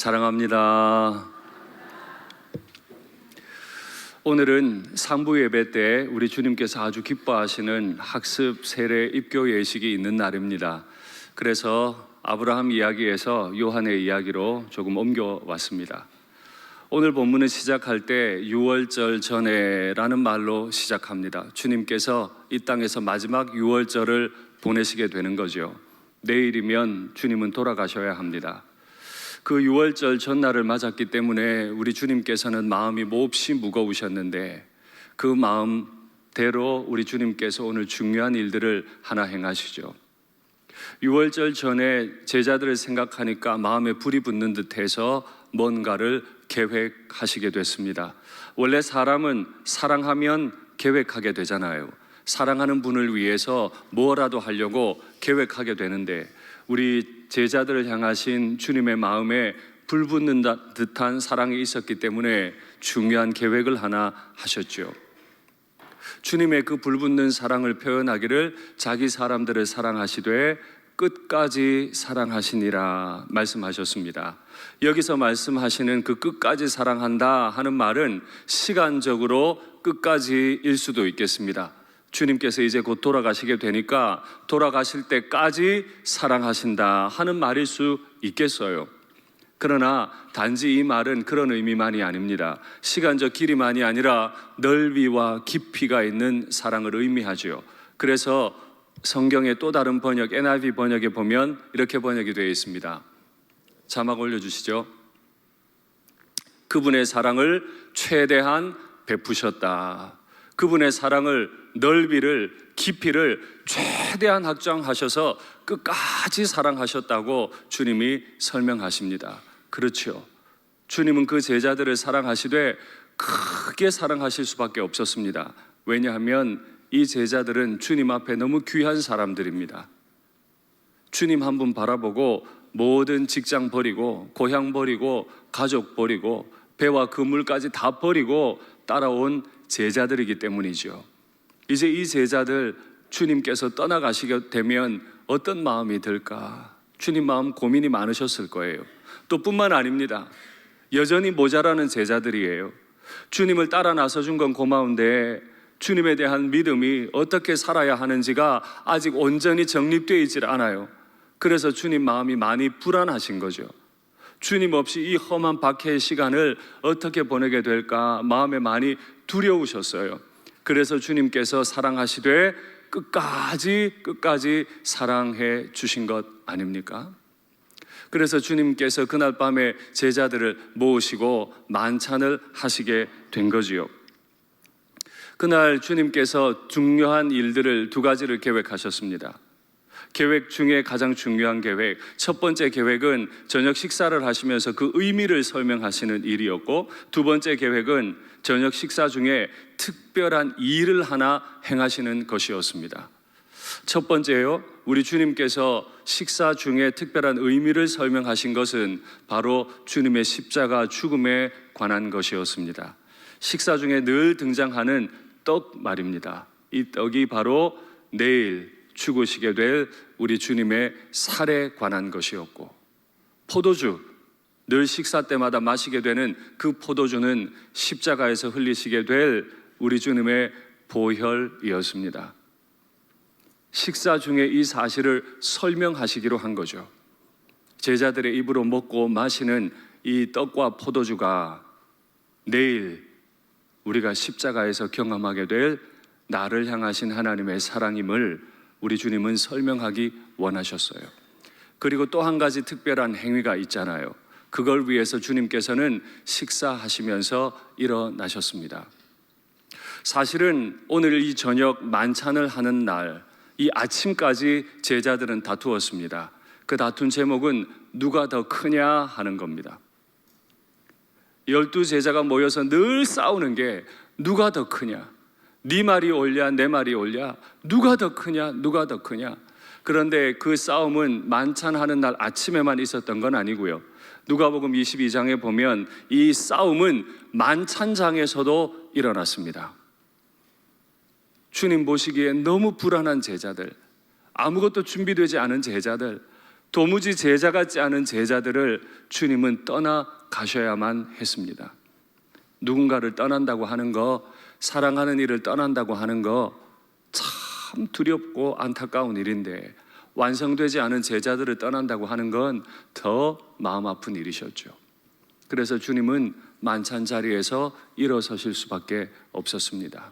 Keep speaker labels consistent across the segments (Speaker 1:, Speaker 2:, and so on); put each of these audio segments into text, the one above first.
Speaker 1: 사랑합니다. 오늘은 상부 예배 때 우리 주님께서 아주 기뻐하시는 학습 세례 입교 예식이 있는 날입니다. 그래서 아브라함 이야기에서 요한의 이야기로 조금 옮겨왔습니다. 오늘 본문을 시작할 때 유월절 전에라는 말로 시작합니다. 주님께서 이 땅에서 마지막 유월절을 보내시게 되는 거죠. 내일이면 주님은 돌아가셔야 합니다. 그 유월절 전날을 맞았기 때문에 우리 주님께서는 마음이 몹시 무거우셨는데 그 마음대로 우리 주님께서 오늘 중요한 일들을 하나 행하시죠. 유월절 전에 제자들을 생각하니까 마음에 불이 붙는 듯해서 뭔가를 계획하시게 됐습니다. 원래 사람은 사랑하면 계획하게 되잖아요. 사랑하는 분을 위해서 뭐라도 하려고 계획하게 되는데 우리 제자들을 향하신 주님의 마음에 불붙는 듯한 사랑이 있었기 때문에 중요한 계획을 하나 하셨죠. 주님의 그 불붙는 사랑을 표현하기를 자기 사람들을 사랑하시되 끝까지 사랑하시니라 말씀하셨습니다. 여기서 말씀하시는 그 끝까지 사랑한다 하는 말은 시간적으로 끝까지일 수도 있겠습니다. 주님께서 이제 곧 돌아가시게 되니까 돌아가실 때까지 사랑하신다 하는 말일 수 있겠어요. 그러나 단지 이 말은 그런 의미만이 아닙니다. 시간적 길이만이 아니라 넓이와 깊이가 있는 사랑을 의미하죠. 그래서 성경의 또 다른 번역 NIV 번역에 보면 이렇게 번역이 되어 있습니다. 자막 올려주시죠. 그분의 사랑을 최대한 베푸셨다. 그분의 사랑을 넓이를 깊이를 최대한 확장하셔서 끝까지 사랑하셨다고 주님이 설명하십니다. 그렇죠. 주님은 그 제자들을 사랑하시되 크게 사랑하실 수밖에 없었습니다. 왜냐하면 이 제자들은 주님 앞에 너무 귀한 사람들입니다. 주님 한 분 바라보고 모든 직장 버리고 고향 버리고 가족 버리고 배와 그물까지 다 버리고 따라온 제자들이기 때문이죠. 이제 이 제자들 주님께서 떠나가시게 되면 어떤 마음이 들까? 주님 마음 고민이 많으셨을 거예요. 또 뿐만 아닙니다. 여전히 모자라는 제자들이에요. 주님을 따라 나서준 건 고마운데 주님에 대한 믿음이 어떻게 살아야 하는지가 아직 온전히 정립되어 있질 않아요. 그래서 주님 마음이 많이 불안하신 거죠. 주님 없이 이 험한 박해의 시간을 어떻게 보내게 될까 마음에 많이 두려우셨어요. 그래서 주님께서 사랑하시되 끝까지 사랑해 주신 것 아닙니까? 그래서 주님께서 그날 밤에 제자들을 모으시고 만찬을 하시게 된 거지요. 그날 주님께서 중요한 일들을 두 가지를 계획하셨습니다. 계획 중에 가장 중요한 계획, 첫 번째 계획은 저녁 식사를 하시면서 그 의미를 설명하시는 일이었고, 두 번째 계획은 저녁 식사 중에 특별한 일을 하나 행하시는 것이었습니다. 첫 번째요, 우리 주님께서 식사 중에 특별한 의미를 설명하신 것은 바로 주님의 십자가 죽음에 관한 것이었습니다. 식사 중에 늘 등장하는 떡 말입니다. 이 떡이 바로 내일 죽으시게 될 우리 주님의 살에 관한 것이었고, 포도주, 늘 식사 때마다 마시게 되는 그 포도주는 십자가에서 흘리시게 될 우리 주님의 보혈이었습니다. 식사 중에 이 사실을 설명하시기로 한 거죠. 제자들의 입으로 먹고 마시는 이 떡과 포도주가 내일 우리가 십자가에서 경험하게 될 나를 향하신 하나님의 사랑임을 우리 주님은 설명하기 원하셨어요. 그리고 또 한 가지 특별한 행위가 있잖아요. 그걸 위해서 주님께서는 식사하시면서 일어나셨습니다. 사실은 오늘 이 저녁 만찬을 하는 날, 이 아침까지 제자들은 다투었습니다. 그 다툰 제목은 누가 더 크냐 하는 겁니다. 12 제자가 모여서 늘 싸우는 게 누가 더 크냐, 네 말이 옳냐 내 말이 옳냐, 누가 더 크냐 누가 더 크냐. 그런데 그 싸움은 만찬하는 날 아침에만 있었던 건 아니고요. 누가복음 22장에 보면 이 싸움은 만찬장에서도 일어났습니다. 주님 보시기에 너무 불안한 제자들, 아무것도 준비되지 않은 제자들, 도무지 제자 같지 않은 제자들을 주님은 떠나가셔야만 했습니다. 누군가를 떠난다고 하는 거, 사랑하는 일을 떠난다고 하는 거 참 두렵고 안타까운 일인데, 완성되지 않은 제자들을 떠난다고 하는 건 더 마음 아픈 일이셨죠. 그래서 주님은 만찬 자리에서 일어서실 수밖에 없었습니다.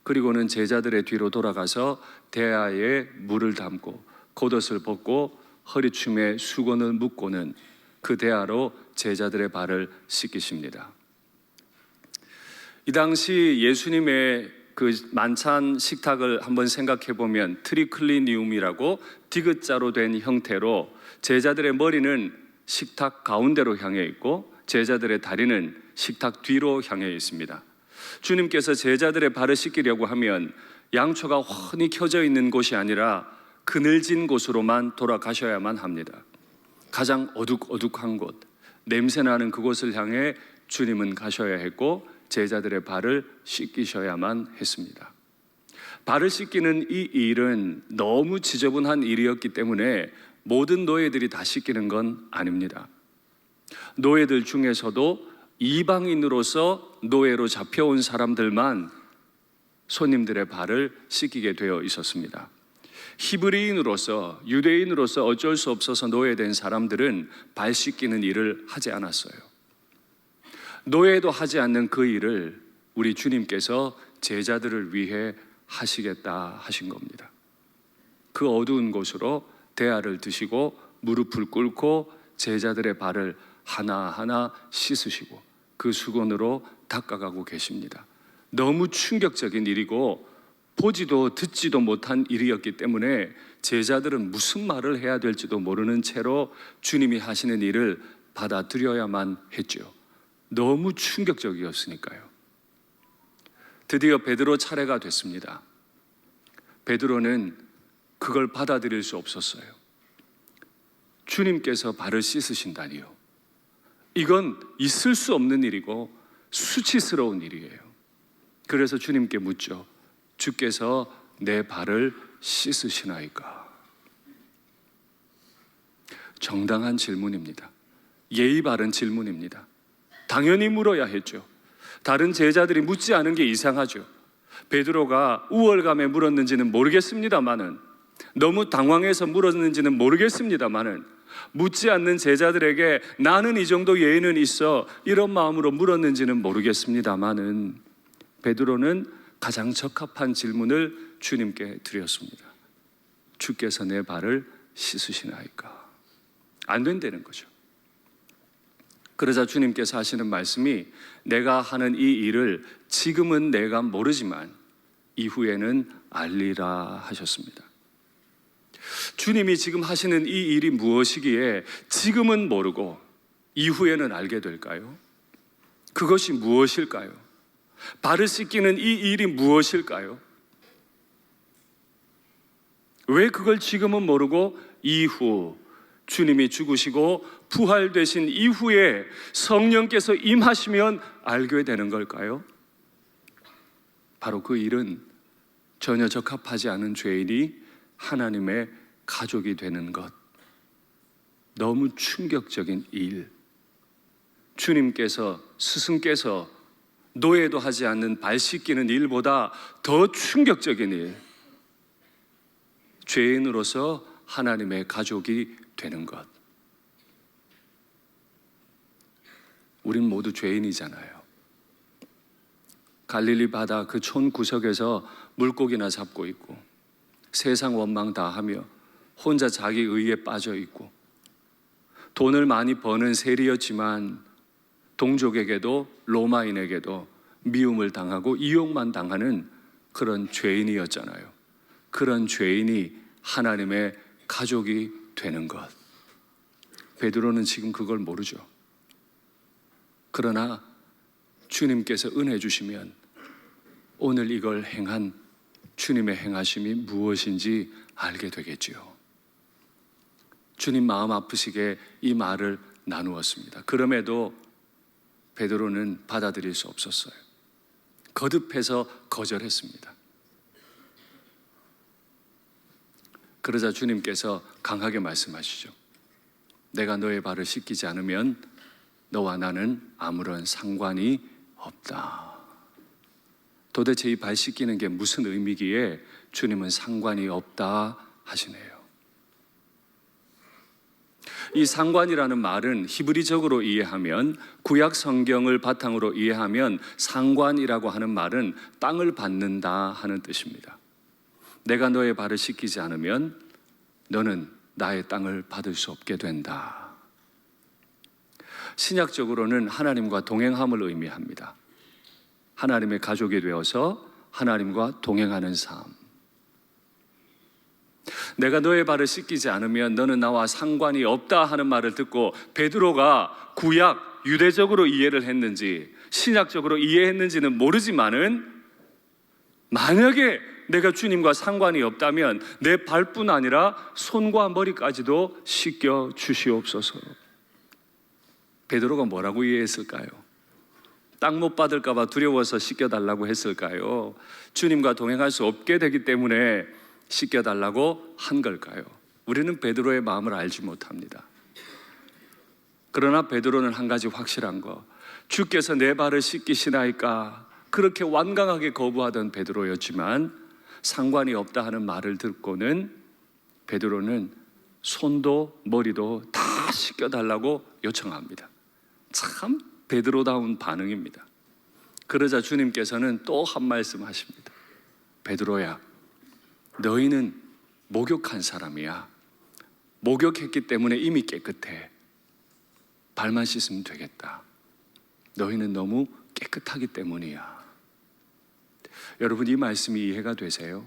Speaker 1: 그리고는 제자들의 뒤로 돌아가서 대야에 물을 담고 겉옷을 벗고 허리춤에 수건을 묶고는 그 대야로 제자들의 발을 씻기십니다. 이 당시 예수님의 그 만찬 식탁을 한번 생각해 보면 트리클리니움이라고 디귿자로 된 형태로 제자들의 머리는 식탁 가운데로 향해 있고 제자들의 다리는 식탁 뒤로 향해 있습니다. 주님께서 제자들의 발을 씻기려고 하면 양초가 훤히 켜져 있는 곳이 아니라 그늘진 곳으로만 돌아가셔야만 합니다. 가장 어둑어둑한 곳, 냄새나는 그곳을 향해 주님은 가셔야 했고 제자들의 발을 씻기셔야만 했습니다. 발을 씻기는 이 일은 너무 지저분한 일이었기 때문에 모든 노예들이 다 씻기는 건 아닙니다. 노예들 중에서도 이방인으로서 노예로 잡혀온 사람들만 손님들의 발을 씻기게 되어 있었습니다. 히브리인으로서, 유대인으로서 어쩔 수 없어서 노예된 사람들은 발 씻기는 일을 하지 않았어요. 노예도 하지 않는 그 일을 우리 주님께서 제자들을 위해 하시겠다 하신 겁니다. 그 어두운 곳으로 대야를 드시고 무릎을 꿇고 제자들의 발을 하나하나 씻으시고 그 수건으로 닦아가고 계십니다. 너무 충격적인 일이고 보지도 듣지도 못한 일이었기 때문에 제자들은 무슨 말을 해야 될지도 모르는 채로 주님이 하시는 일을 받아들여야만 했죠. 너무 충격적이었으니까요. 드디어 베드로 차례가 됐습니다. 베드로는 그걸 받아들일 수 없었어요. 주님께서 발을 씻으신다니요. 이건 있을 수 없는 일이고 수치스러운 일이에요. 그래서 주님께 묻죠. 주께서 내 발을 씻으시나이까? 정당한 질문입니다. 예의 바른 질문입니다. 당연히 물어야 했죠. 다른 제자들이 묻지 않은 게 이상하죠. 베드로가 우월감에 물었는지는 모르겠습니다만은, 너무 당황해서 물었는지는 모르겠습니다만은, 묻지 않는 제자들에게 나는 이 정도 예의는 있어 이런 마음으로 물었는지는 모르겠습니다만은, 베드로는 가장 적합한 질문을 주님께 드렸습니다. 주께서 내 발을 씻으시나이까? 안 된다는 거죠. 그러자 주님께서 하시는 말씀이, 내가 하는 이 일을 지금은 내가 모르지만 이후에는 알리라 하셨습니다. 주님이 지금 하시는 이 일이 무엇이기에 지금은 모르고 이후에는 알게 될까요? 그것이 무엇일까요? 발을 씻기는 이 일이 무엇일까요? 왜 그걸 지금은 모르고 이후, 주님이 죽으시고 부활되신 이후에 성령께서 임하시면 알게 되는 걸까요? 바로 그 일은 전혀 적합하지 않은 죄인이 하나님의 가족이 되는 것. 너무 충격적인 일. 주님께서, 스승께서 노예도 하지 않는 발 씻기는 일보다 더 충격적인 일. 죄인으로서 하나님의 가족이 되는 것. 우린 모두 죄인이잖아요. 갈릴리 바다 그 촌 구석에서 물고기나 잡고 있고 세상 원망 다 하며 혼자 자기 의에 빠져 있고 돈을 많이 버는 세리였지만 동족에게도 로마인에게도 미움을 당하고 이용만 당하는 그런 죄인이었잖아요. 그런 죄인이 하나님의 가족이 되는 것. 베드로는 지금 그걸 모르죠. 그러나 주님께서 은혜 주시면 오늘 이걸 행한 주님의 행하심이 무엇인지 알게 되겠지요. 주님 마음 아프시게 이 말을 나누었습니다. 그럼에도 베드로는 받아들일 수 없었어요. 거듭해서 거절했습니다. 그러자 주님께서 강하게 말씀하시죠. 내가 너의 발을 씻기지 않으면 너와 나는 아무런 상관이 없다. 도대체 이 발 씻기는 게 무슨 의미기에 주님은 상관이 없다 하시네요. 이 상관이라는 말은 히브리적으로 이해하면, 구약 성경을 바탕으로 이해하면 상관이라고 하는 말은 땅을 받는다 하는 뜻입니다. 내가 너의 발을 씻기지 않으면 너는 나의 땅을 받을 수 없게 된다. 신약적으로는 하나님과 동행함을 의미합니다. 하나님의 가족이 되어서 하나님과 동행하는 삶. 내가 너의 발을 씻기지 않으면 너는 나와 상관이 없다 하는 말을 듣고 베드로가 구약 유대적으로 이해를 했는지 신약적으로 이해했는지는 모르지만은, 만약에 내가 주님과 상관이 없다면 내 발뿐 아니라 손과 머리까지도 씻겨 주시옵소서. 베드로가 뭐라고 이해했을까요? 땅 못 받을까 봐 두려워서 씻겨달라고 했을까요? 주님과 동행할 수 없게 되기 때문에 씻겨달라고 한 걸까요? 우리는 베드로의 마음을 알지 못합니다. 그러나 베드로는 한 가지 확실한 거, 주께서 내 발을 씻기시나이까 그렇게 완강하게 거부하던 베드로였지만, 상관이 없다 하는 말을 듣고는 베드로는 손도 머리도 다 씻겨달라고 요청합니다. 참 베드로다운 반응입니다. 그러자 주님께서는 또 한 말씀 하십니다. 베드로야, 너희는 목욕한 사람이야. 목욕했기 때문에 이미 깨끗해. 발만 씻으면 되겠다. 너희는 너무 깨끗하기 때문이야. 여러분, 이 말씀이 이해가 되세요?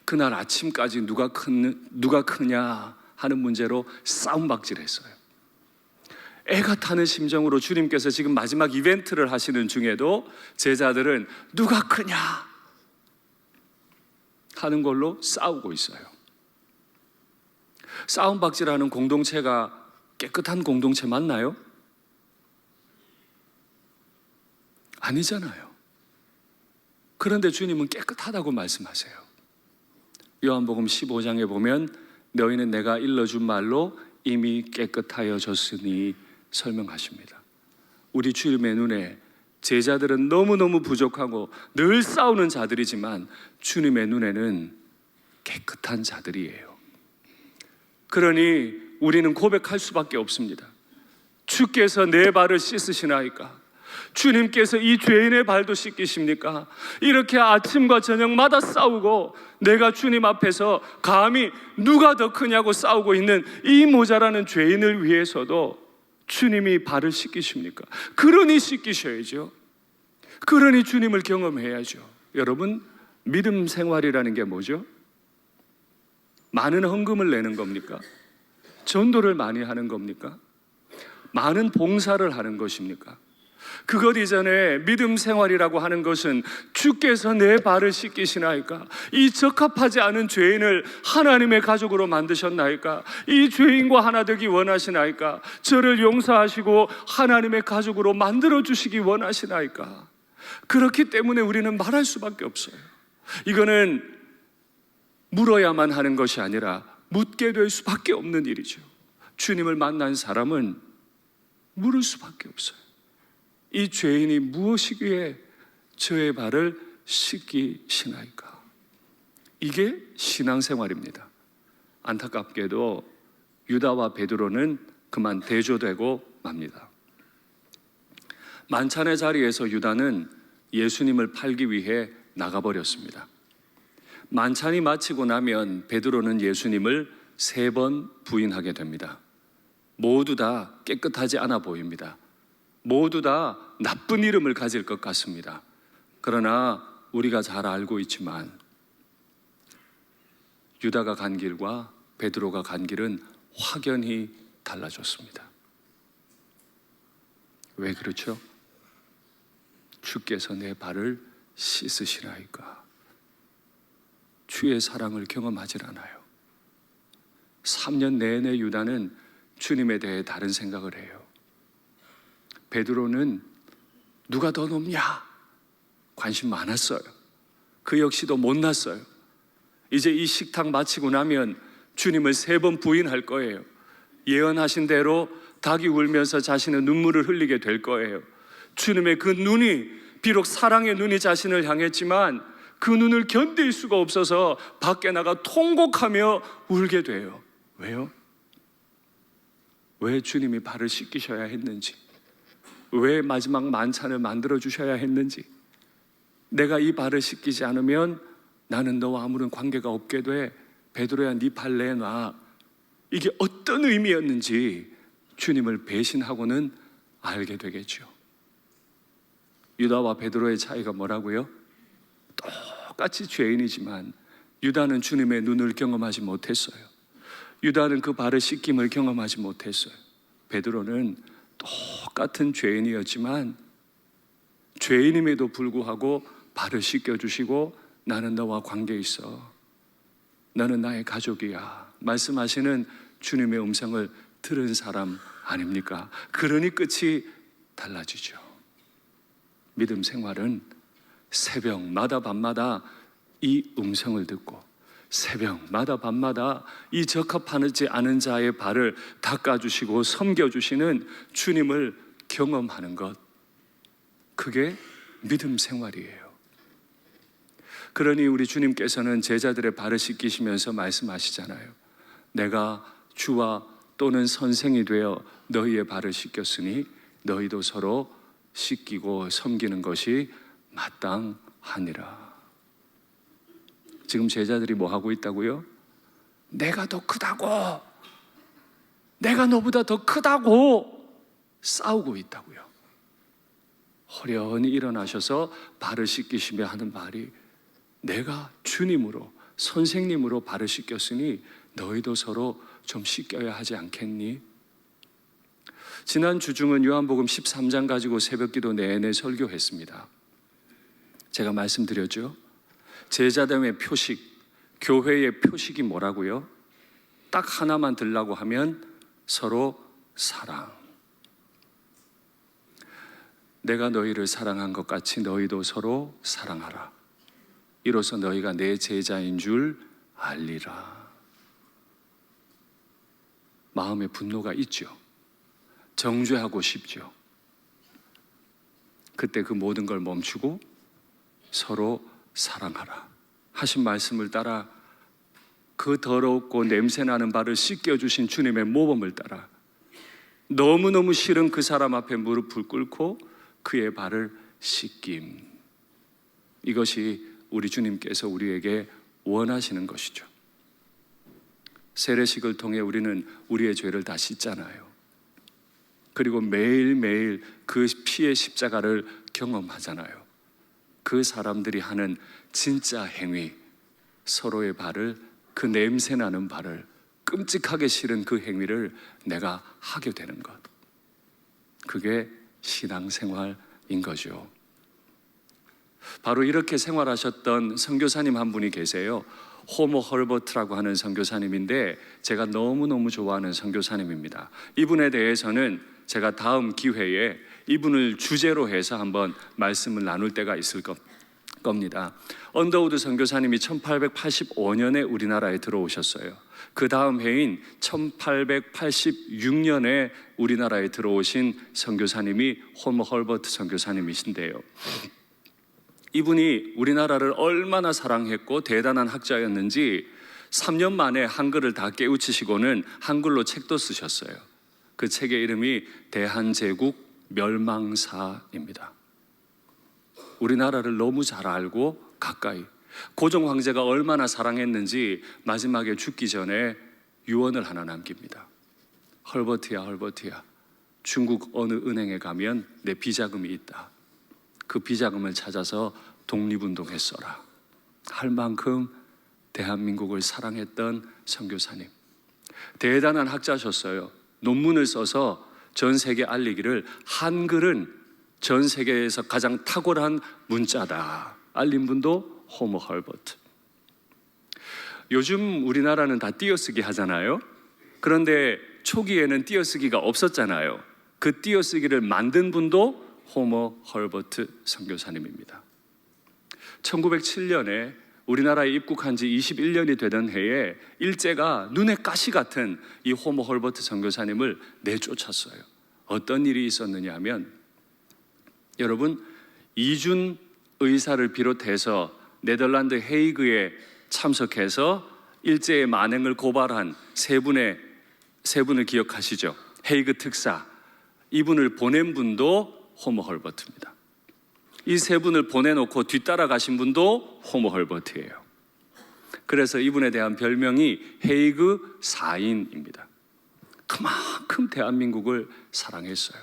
Speaker 1: 그날 아침까지 누가 크냐 하는 문제로 싸움박질했어요. 애가 타는 심정으로 주님께서 지금 마지막 이벤트를 하시는 중에도 제자들은 누가 크냐 하는 걸로 싸우고 있어요. 싸움박질하는 공동체가 깨끗한 공동체 맞나요? 아니잖아요. 그런데 주님은 깨끗하다고 말씀하세요. 요한복음 15장에 보면 너희는 내가 일러준 말로 이미 깨끗하여졌으니 설명하십니다. 우리 주님의 눈에 제자들은 너무너무 부족하고 늘 싸우는 자들이지만 주님의 눈에는 깨끗한 자들이에요. 그러니 우리는 고백할 수밖에 없습니다. 주께서 내 발을 씻으시나이까? 주님께서 이 죄인의 발도 씻기십니까? 이렇게 아침과 저녁마다 싸우고 내가 주님 앞에서 감히 누가 더 크냐고 싸우고 있는 이 모자라는 죄인을 위해서도 주님이 발을 씻기십니까? 그러니 씻기셔야죠. 그러니 주님을 경험해야죠. 여러분, 믿음 생활이라는 게 뭐죠? 많은 헌금을 내는 겁니까? 전도를 많이 하는 겁니까? 많은 봉사를 하는 것입니까? 그것 이전에 믿음 생활이라고 하는 것은 주께서 내 발을 씻기시나이까? 이 적합하지 않은 죄인을 하나님의 가족으로 만드셨나이까? 이 죄인과 하나 되기 원하시나이까? 저를 용서하시고 하나님의 가족으로 만들어주시기 원하시나이까? 그렇기 때문에 우리는 말할 수밖에 없어요. 이거는 물어야만 하는 것이 아니라 묻게 될 수밖에 없는 일이죠. 주님을 만난 사람은 물을 수밖에 없어요. 이 죄인이 무엇이기에 저의 발을 씻기시나이까? 이게 신앙생활입니다. 안타깝게도 유다와 베드로는 그만 대조되고 맙니다. 만찬의 자리에서 유다는 예수님을 팔기 위해 나가버렸습니다. 만찬이 마치고 나면 베드로는 예수님을 3번 부인하게 됩니다. 모두 다 깨끗하지 않아 보입니다. 모두 다 나쁜 이름을 가질 것 같습니다. 그러나 우리가 잘 알고 있지만 유다가 간 길과 베드로가 간 길은 확연히 달라졌습니다. 왜 그렇죠? 주께서 내 발을 씻으시나이까? 주의 사랑을 경험하질 않아요. 3년 내내 유다는 주님에 대해 다른 생각을 해요. 베드로는 누가 더 높냐? 관심 많았어요. 그 역시도 못났어요. 이제 이 식탁 마치고 나면 주님을 3번 부인할 거예요. 예언하신 대로 닭이 울면서 자신의 눈물을 흘리게 될 거예요. 주님의 그 눈이, 비록 사랑의 눈이 자신을 향했지만 그 눈을 견딜 수가 없어서 밖에 나가 통곡하며 울게 돼요. 왜요? 왜 주님이 발을 씻기셔야 했는지, 왜 마지막 만찬을 만들어 주셔야 했는지, 내가 이 발을 씻기지 않으면 나는 너와 아무런 관계가 없게 돼, 베드로야 네 발 내놔, 이게 어떤 의미였는지 주님을 배신하고는 알게 되겠죠. 유다와 베드로의 차이가 뭐라고요? 똑같이 죄인이지만 유다는 주님의 눈을 경험하지 못했어요. 유다는 그 발을 씻김을 경험하지 못했어요. 베드로는 똑같은 죄인이었지만 죄인임에도 불구하고 발을 씻겨주시고 나는 너와 관계 있어, 너는 나의 가족이야 말씀하시는 주님의 음성을 들은 사람 아닙니까? 그러니 끝이 달라지죠. 믿음 생활은 새벽마다 밤마다 이 음성을 듣고 새벽마다 밤마다 이 적합하지 않은 자의 발을 닦아주시고 섬겨주시는 주님을 경험하는 것, 그게 믿음 생활이에요. 그러니 우리 주님께서는 제자들의 발을 씻기시면서 말씀하시잖아요. 내가 주와 또는 선생이 되어 너희의 발을 씻겼으니 너희도 서로 씻기고 섬기는 것이 마땅하니라. 지금 제자들이 뭐 하고 있다고요? 내가 더 크다고, 내가 너보다 더 크다고 싸우고 있다고요. 호련히 일어나셔서 발을 씻기시며 하는 말이, 내가 주님으로 선생님으로 발을 씻겼으니 너희도 서로 좀 씻겨야 하지 않겠니? 지난 주중은 요한복음 13장 가지고 새벽기도 내내 설교했습니다. 제가 말씀드렸죠. 제자됨의 표식, 교회의 표식이 뭐라고요? 딱 하나만 들라고 하면 서로 사랑. 내가 너희를 사랑한 것 같이 너희도 서로 사랑하라. 이로써 너희가 내 제자인 줄 알리라. 마음에 분노가 있죠. 정죄하고 싶죠. 그때 그 모든 걸 멈추고 서로 사랑하라 하신 말씀을 따라 그 더럽고 냄새나는 발을 씻겨주신 주님의 모범을 따라 너무너무 싫은 그 사람 앞에 무릎을 꿇고 그의 발을 씻김, 이것이 우리 주님께서 우리에게 원하시는 것이죠. 세례식을 통해 우리는 우리의 죄를 다 씻잖아요. 그리고 매일매일 그 피의 십자가를 경험하잖아요. 그 사람들이 하는 진짜 행위, 서로의 발을, 그 냄새나는 발을, 끔찍하게 싫은 그 행위를 내가 하게 되는 것, 그게 신앙생활인 거죠. 바로 이렇게 생활하셨던 선교사님 한 분이 계세요. 호모 헐버트라고 하는 선교사님인데 제가 너무너무 좋아하는 선교사님입니다. 이분에 대해서는 제가 다음 기회에 이분을 주제로 해서 한번 말씀을 나눌 때가 있을 겁니다. 언더우드 선교사님이 1885년에 우리나라에 들어오셨어요. 그 다음 해인 1886년에 우리나라에 들어오신 선교사님이 호모 헐버트 선교사님이신데요. 이분이 우리나라를 얼마나 사랑했고 대단한 학자였는지 3년 만에 한글을 다 깨우치시고는 한글로 책도 쓰셨어요. 그 책의 이름이 대한제국 멸망사입니다. 우리나라를 너무 잘 알고 가까이, 고종 황제가 얼마나 사랑했는지 마지막에 죽기 전에 유언을 하나 남깁니다. 헐버트야, 헐버트야, 중국 어느 은행에 가면 내 비자금이 있다. 그 비자금을 찾아서 독립운동했어라 할 만큼 대한민국을 사랑했던 선교사님, 대단한 학자셨어요. 논문을 써서 전 세계에 알리기를 한글은 전 세계에서 가장 탁월한 문자다 알린 분도 호모 헐버트. 요즘 우리나라는 다 띄어쓰기 하잖아요. 그런데 초기에는 띄어쓰기가 없었잖아요. 그 띄어쓰기를 만든 분도 호모 헐버트 선교사님입니다. 1907년에 우리나라에 입국한 지 21년이 되던 해에 일제가 눈에 가시 같은 이 호모 홀버트 선교사님을 내쫓았어요. 어떤 일이 있었느냐 하면, 여러분, 이준 의사를 비롯해서 네덜란드 헤이그에 참석해서 일제의 만행을 고발한 세 분을 기억하시죠? 헤이그 특사, 이분을 보낸 분도 호모 홀버트입니다. 이 세 분을 보내놓고 뒤따라 가신 분도 호모 홀버트예요. 그래서 이분에 대한 별명이 헤이그 사인입니다. 그만큼 대한민국을 사랑했어요.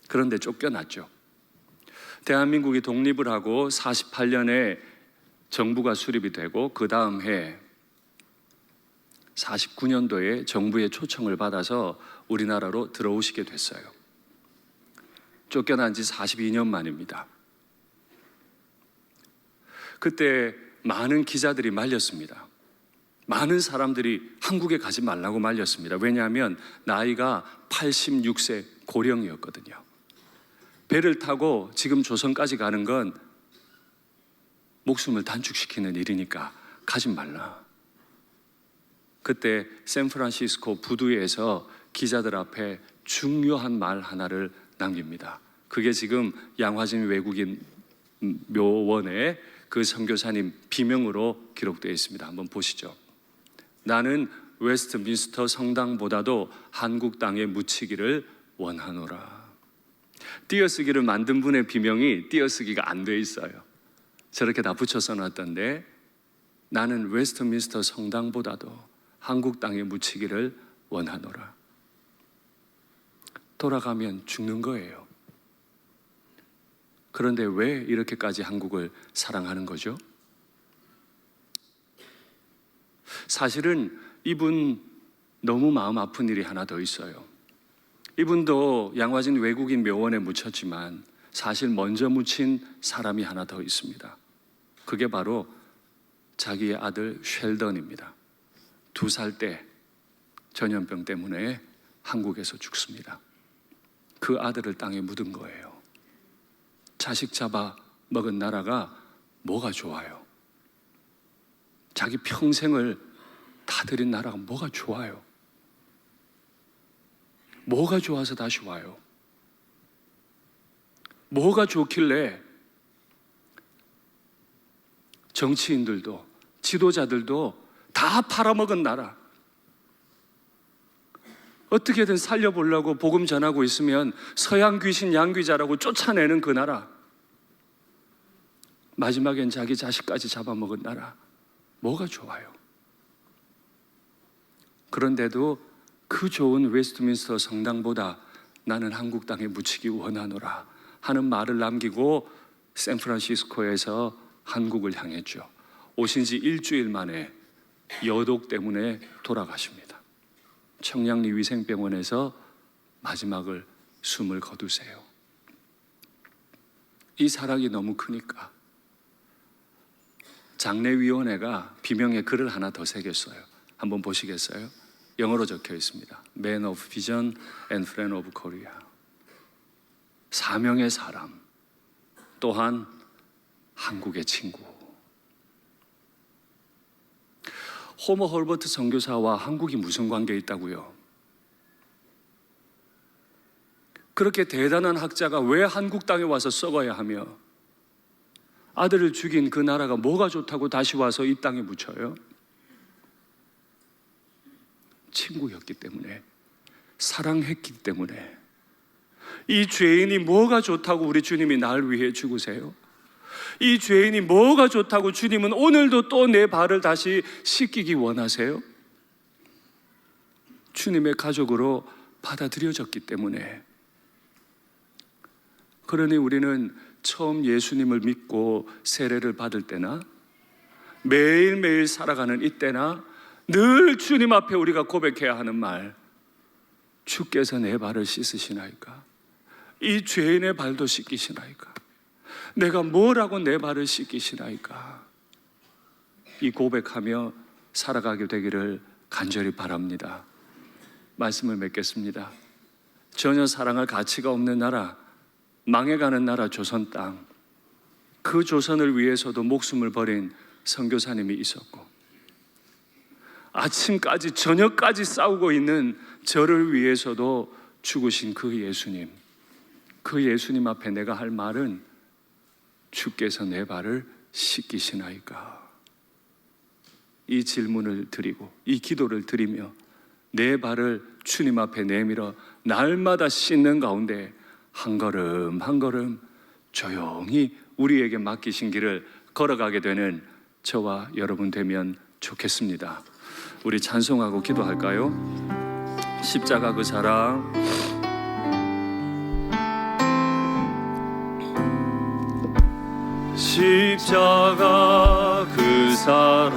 Speaker 1: 그런데 쫓겨났죠. 대한민국이 독립을 하고 48년에 정부가 수립이 되고 그 다음 해 49년도에 정부의 초청을 받아서 우리나라로 들어오시게 됐어요. 쫓겨난 지 42년 만입니다. 그때 많은 기자들이 말렸습니다. 많은 사람들이 한국에 가지 말라고 말렸습니다. 왜냐하면 나이가 86세 고령이었거든요. 배를 타고 지금 조선까지 가는 건 목숨을 단축시키는 일이니까 가지 말라. 그때 샌프란시스코 부두에서 기자들 앞에 중요한 말 하나를 남깁니다. 그게 지금 양화진 외국인 묘원의 그 선교사님 비명으로 기록되어 있습니다. 한번 보시죠. 나는 웨스트민스터 성당보다도 한국 땅에 묻히기를 원하노라. 띄어쓰기를 만든 분의 비명이 띄어쓰기가 안 돼 있어요. 저렇게 다 붙여 써놨던데, 나는 웨스트민스터 성당보다도 한국 땅에 묻히기를 원하노라. 돌아가면 죽는 거예요. 그런데 왜 이렇게까지 한국을 사랑하는 거죠? 사실은 이분 너무 마음 아픈 일이 하나 더 있어요. 이분도 양화진 외국인 묘원에 묻혔지만 사실 먼저 묻힌 사람이 하나 더 있습니다. 그게 바로 자기의 아들 쉘던입니다. 2살 때 전염병 때문에 한국에서 죽습니다. 그 아들을 땅에 묻은 거예요. 자식 잡아 먹은 나라가 뭐가 좋아요? 자기 평생을 다 드린 나라가 뭐가 좋아요? 뭐가 좋아서 다시 와요? 뭐가 좋길래 정치인들도 지도자들도 다 팔아먹은 나라, 어떻게든 살려보려고 복음 전하고 있으면 서양 귀신 양귀자라고 쫓아내는 그 나라, 마지막엔 자기 자식까지 잡아먹은 나라, 뭐가 좋아요? 그런데도 그 좋은 웨스트민스터 성당보다 나는 한국 땅에 묻히기 원하노라 하는 말을 남기고 샌프란시스코에서 한국을 향했죠. 오신 지 일주일 만에 여독 때문에 돌아가십니다. 청량리 위생병원에서 마지막을 숨을 거두세요. 이 사랑이 너무 크니까 장례위원회가 비명의 글을 하나 더 새겼어요. 한번 보시겠어요? 영어로 적혀 있습니다. Man of Vision and Friend of Korea. 사명의 사람, 또한 한국의 친구. 호모 홀버트 선교사와 한국이 무슨 관계 있다고요? 그렇게 대단한 학자가 왜 한국 땅에 와서 썩어야 하며, 아들을 죽인 그 나라가 뭐가 좋다고 다시 와서 이 땅에 묻혀요? 친구였기 때문에, 사랑했기 때문에. 이 죄인이 뭐가 좋다고 우리 주님이 날 위해 죽으세요? 이 죄인이 뭐가 좋다고 주님은 오늘도 또 내 발을 다시 씻기기 원하세요? 주님의 가족으로 받아들여졌기 때문에. 그러니 우리는 처음 예수님을 믿고 세례를 받을 때나 매일매일 살아가는 이때나 늘 주님 앞에 우리가 고백해야 하는 말, 주께서 내 발을 씻으시나이까? 이 죄인의 발도 씻기시나이까? 내가 뭐라고 내 발을 씻기시나이까? 이 고백하며 살아가게 되기를 간절히 바랍니다. 말씀을 맺겠습니다. 전혀 사랑할 가치가 없는 나라, 망해가는 나라 조선 땅, 그 조선을 위해서도 목숨을 버린 선교사님이 있었고, 아침까지 저녁까지 싸우고 있는 저를 위해서도 죽으신 그 예수님, 그 예수님 앞에 내가 할 말은 주께서 내 발을 씻기시나이까? 이 질문을 드리고 이 기도를 드리며 내 발을 주님 앞에 내밀어 날마다 씻는 가운데 한 걸음 한 걸음 조용히 우리에게 맡기신 길을 걸어가게 되는 저와 여러분 되면 좋겠습니다. 우리 찬송하고 기도할까요? 십자가 그 사랑, 십자가 그 사랑,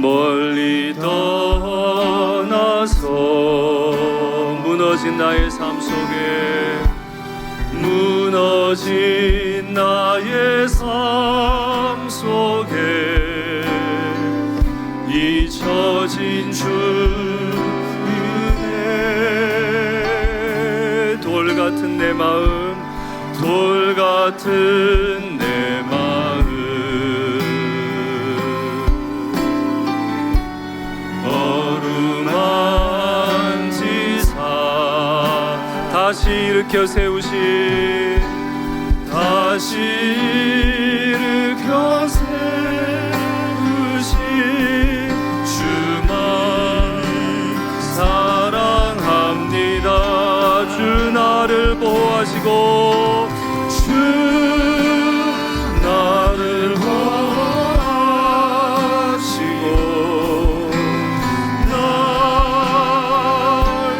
Speaker 1: 멀리 떠나서 무너진 나의 삶 속에, 무너진 나의 삶 속에 잊혀진 주 은혜, 돌 같은 내 마음, 돌 같은 내 마음, 어루만지사 다시 일으켜 세우신, 다시 일으켜 세우신 주만 사랑합니다. 주 나를 보호하시고, 주 나를 보호하시고 날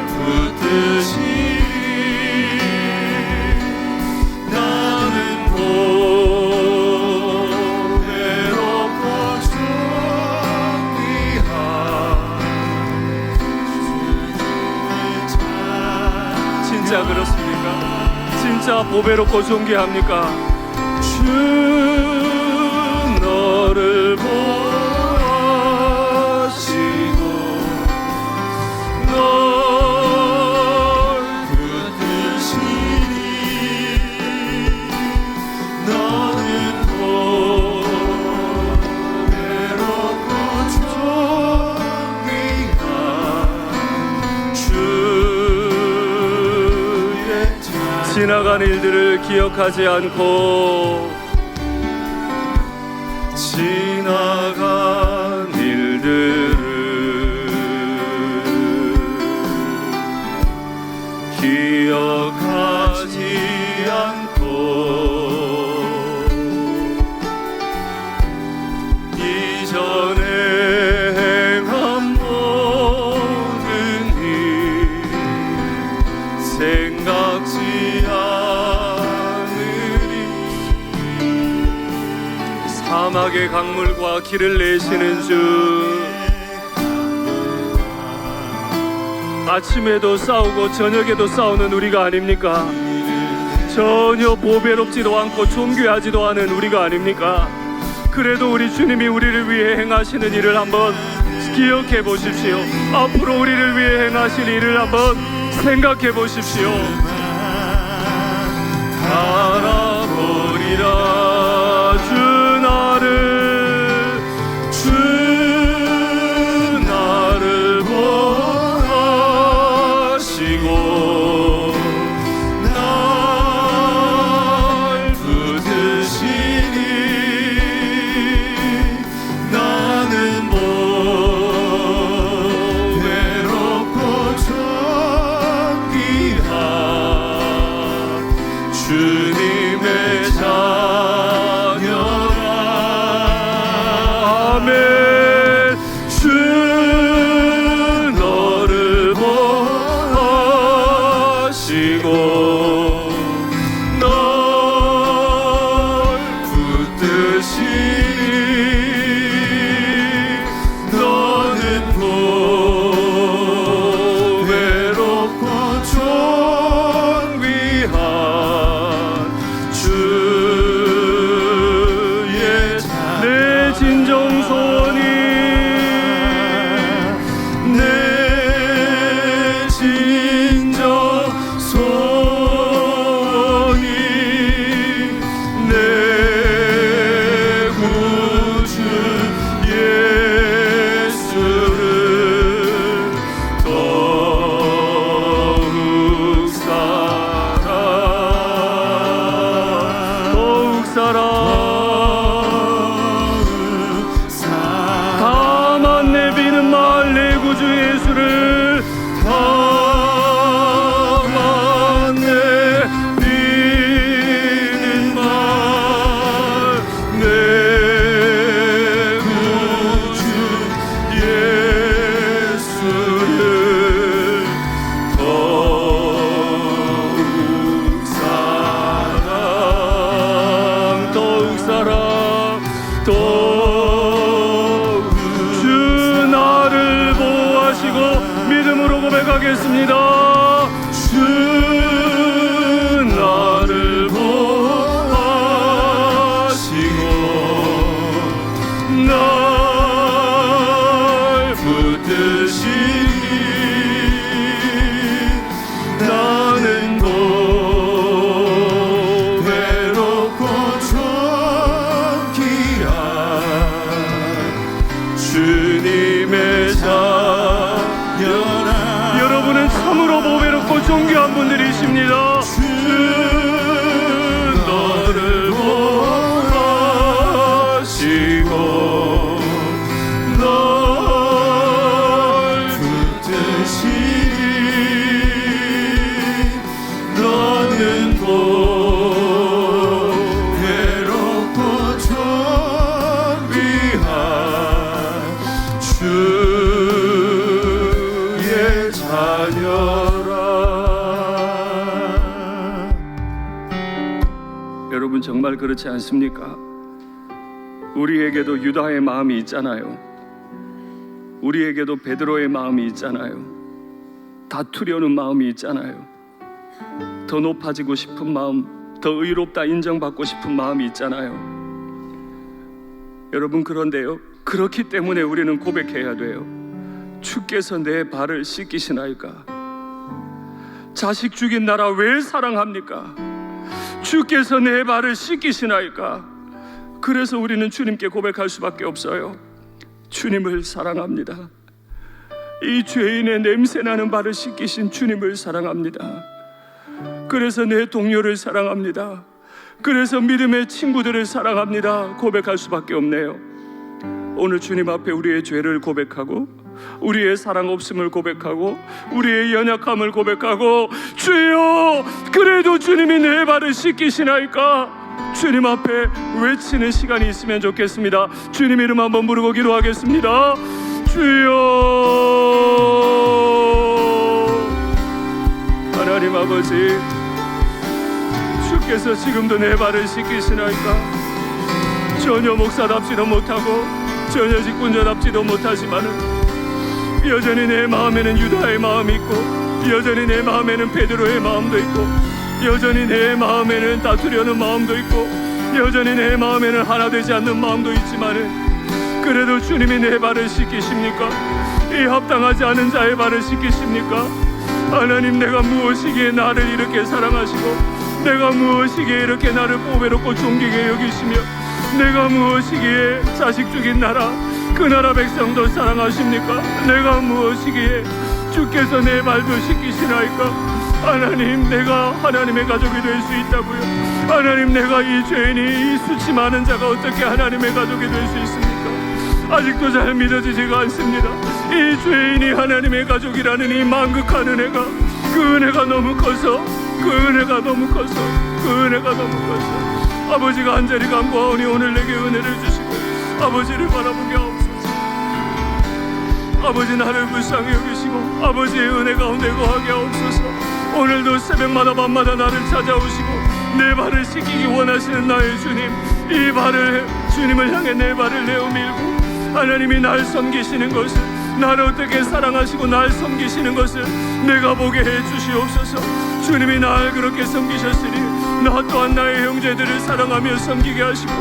Speaker 1: 붙드시니 나는 보배롭고 존귀한 진짜 그렇습니까? 진짜 보배롭고 존귀합니까? 주 너를 보호하시고 널 붙드시니 너는 보배롭고 존귀한 주의 지나간 일들을 기억하지 않고, 지나간 일들을 기억하지 않고 이전에 행한 모든 일 생각지 않으리. 사막의 강물과 길을 내시는 주, 아침에도 싸우고 저녁에도 싸우는 우리가 아닙니까? 전혀 보배롭지도 않고 존귀하지도 않은 우리가 아닙니까? 그래도 우리 주님이 우리를 위해 행하시는 일을 한번 기억해 보십시오. 앞으로 우리를 위해 행하실 일을 한번 생각해 보십시오. 알아보리라 주 나를 보호하시고 날 붙드시니 나는 보배롭고 존귀한 주님의 자 예수를 담았네. 믿는 말 내 구주 예수를 더욱 사랑 주 나를 보호하시고 믿음으로 고백하겠습니다. 주 나를 보호하시고 날 붙드시니 나는 외롭고 존귀한 주님의 자녀라. 여러분은 참으로 보배롭고 존귀한 분들이십니다. 주 너를 보호하시고 널 붙드시니 너는 외롭고 존귀한 주의 자녀라. 여러분 정말 그렇지 않습니까? 우리에게도 유다의 마음이 있잖아요. 우리에게도 베드로의 마음이 있잖아요. 다투려는 마음이 있잖아요. 더 높아지고 싶은 마음, 더 의롭다 인정받고 싶은 마음이 있잖아요. 여러분, 그런데요, 그렇기 때문에 우리는 고백해야 돼요. 주께서 내 발을 씻기시나이까? 자식 죽인 나라 왜 사랑합니까? 주께서 내 발을 씻기시나이까? 그래서 우리는 주님께 고백할 수밖에 없어요. 주님을 사랑합니다. 이 죄인의 냄새나는 발을 씻기신 주님을 사랑합니다. 그래서 내 동료를 사랑합니다. 그래서 믿음의 친구들을 사랑합니다. 고백할 수밖에 없네요. 오늘 주님 앞에 우리의 죄를 고백하고 우리의 사랑 없음을 고백하고 우리의 연약함을 고백하고 주여 그래도 주님이 내 발을 씻기시나이까? 주님 앞에 외치는 시간이 있으면 좋겠습니다. 주님 이름 한번 부르고 기도하겠습니다. 주여. 하나님 아버지, 주께서 지금도 내 발을 씻기시나이까? 전혀 목사답지도 못하고 전혀 직분자답지도 못하지만은 여전히 내 마음에는 유다의 마음이 있고 여전히 내 마음에는 베드로의 마음도 있고 여전히 내 마음에는 다투려는 마음도 있고 여전히 내 마음에는 하나 되지 않는 마음도 있지만은 그래도 주님이 내 발을 씻기십니까? 이 합당하지 않은 자의 발을 씻기십니까? 하나님, 내가 무엇이기에 나를 이렇게 사랑하시고 내가 무엇이기에 이렇게 나를 보배롭고 존귀게 여기시며 내가 무엇이기에 자식 죽인 나라 그 나라 백성도 사랑하십니까? 내가 무엇이기에 주께서 내 발도 씻기시나이까? 하나님, 내가 하나님의 가족이 될 수 있다고요? 하나님, 내가 이 죄인이 이 수치 많은 자가 어떻게 하나님의 가족이 될 수 있습니까? 아직도 잘 믿어지지가 않습니다. 이 죄인이 하나님의 가족이라는 이 만극한 은혜가 그 은혜가 너무 커서 그 은혜가 너무 커서 그 은혜가 너무 커서 아버지가 간절히 간구하오니 오늘 내게 은혜를 주시고 아버지를 바라보게 하옵소서. 아버지, 나를 불쌍히 여기시고 아버지의 은혜 가운데 거하게 하옵소서. 오늘도 새벽마다 밤마다 나를 찾아오시고 내 발을 씻기기 원하시는 나의 주님, 이 발을 주님을 향해 내 발을 내어 밀고 하나님이 날 섬기시는 것을 나를 어떻게 사랑하시고 날 섬기시는 것을 내가 보게 해 주시옵소서. 주님이 날 그렇게 섬기셨으니 나 또한 나의 형제들을 사랑하며 섬기게 하시고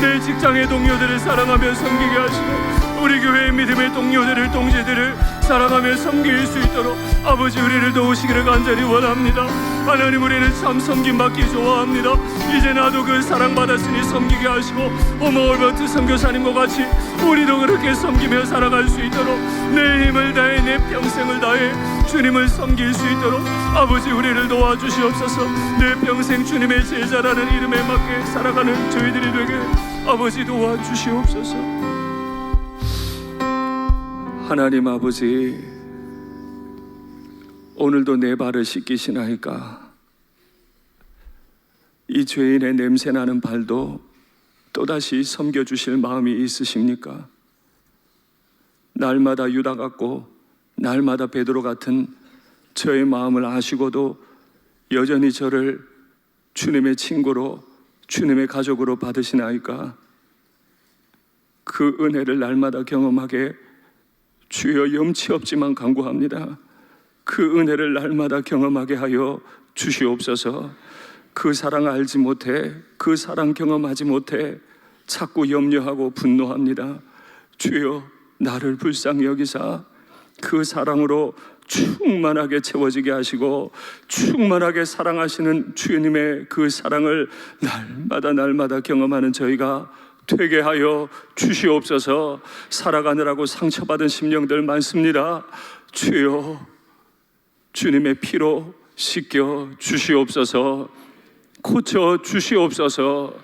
Speaker 1: 내 직장의 동료들을 사랑하며 섬기게 하시고 우리 교회의 믿음의 동료들을 동지들을 사랑하며 섬길 수 있도록 아버지 우리를 도우시기를 간절히 원합니다. 하나님, 우리는 참 섬김받기 좋아합니다. 이제 나도 그 사랑받았으니 섬기게 하시고 호모올버트 선교사님과 같이 우리도 그렇게 섬기며 살아갈 수 있도록 내 힘을 다해 내 평생을 다해 주님을 섬길 수 있도록 아버지 우리를 도와주시옵소서. 내 평생 주님의 제자라는 이름에 맞게 살아가는 저희들이 되게 아버지 도와주시옵소서. 하나님 아버지, 오늘도 내 발을 씻기시나이까? 이 죄인의 냄새나는 발도 또다시 섬겨주실 마음이 있으십니까? 날마다 유다 같고 날마다 베드로 같은 저의 마음을 아시고도 여전히 저를 주님의 친구로, 주님의 가족으로 받으시나이까? 그 은혜를 날마다 경험하게 주여 염치 없지만 간구합니다. 그 은혜를 날마다 경험하게 하여 주시옵소서. 그 사랑 알지 못해, 그 사랑 경험하지 못해 자꾸 염려하고 분노합니다. 주여 나를 불쌍히 여기사 그 사랑으로 충만하게 채워지게 하시고 충만하게 사랑하시는 주님의 그 사랑을 날마다 경험하는 저희가 되게 하여 주시옵소서. 살아가느라고 상처받은 심령들 많습니다. 주여 주님의 피로 씻겨 주시옵소서. 고쳐 주시옵소서.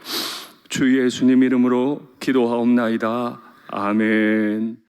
Speaker 1: 주 예수님 이름으로 기도하옵나이다. 아멘.